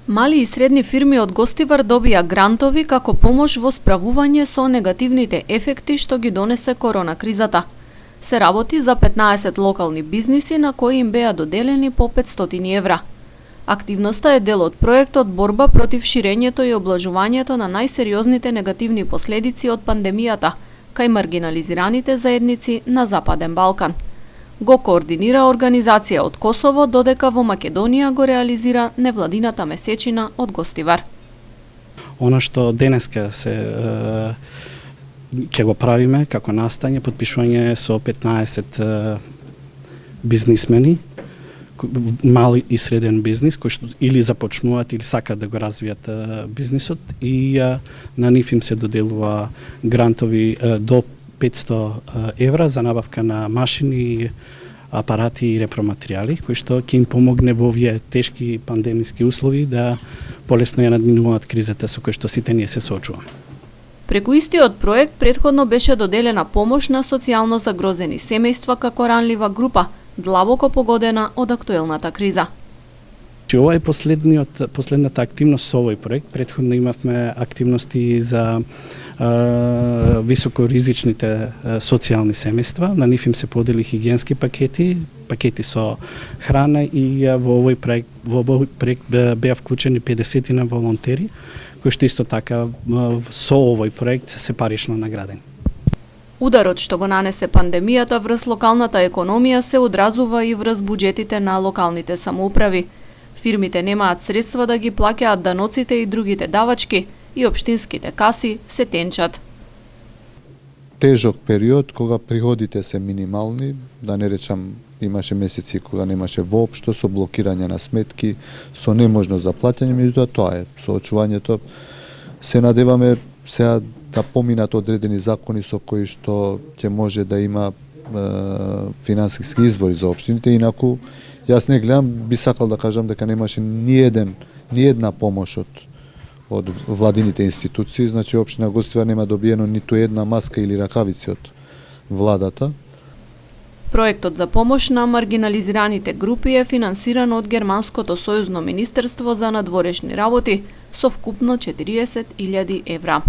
Мали и средни фирми од Гостивар добија грантови како помош во справување со негативните ефекти што ги донесе корона кризата. Се работи за 15 локални бизниси на кои им беа доделени по 500 евра. Активноста е дел од проектот Борба против ширењето и облажувањето на најсериозните негативни последици од пандемијата кај маргинализираните заедници на Западен Балкан. Го координира организација од Косово, додека во Македонија го реализира невладината месечина од Гостивар. Она што денеска ќе го правиме како настање, подпишување со 15 бизнисмени, мали и среден бизнис, кои што или започнуваат или сакаат да го развијат бизнисот, и на нив им се доделува грантови до 500 евра за набавка на машини, апарати и репроматеријали, кои што ќе им помогне во овие тешки пандемиски услови да полесно ја надминуваат кризата со која што сите ние се соочуваме. Преку истиот проект претходно беше доделена помош на социјално загрозени семејства како ранлива група, длабоко погодена од актуелната криза. Ова е последната активност со овој проект. Претходно имавме активности за високоризичните социјални семејства. На нив им се подели хигиенски пакети со храна, и во овој проект беа вклучени 50 на волонтери, кои што исто така со овој проект се парично наградени. Ударот што го нанесе пандемијата врз локалната економија се одразува и врз буџетите на локалните самоуправи. Фирмите немаат средства да ги плаќаат даноците и другите давачки, и општинските каси се тенчат. Тежок период кога приходите се минимални, да не речам имаше месеци кога немаше воопшто, со блокирање на сметки, со неможност за плаќање, меѓутоа тоа е соочувањето. Се надеваме сега да поминат одредени закони со кои што ќе може да има финансиски извори за општините, инаку јас не гледам, би сакал да кажам дека немаше ни една помош од владините институции, значи општина Гостивар нема добиено ниту една маска или ракавици од владата. Проектот за помош на маргинализираните групи е финансиран од Германското сојузно министерство за надворешни работи со вкупно 40.000 евра.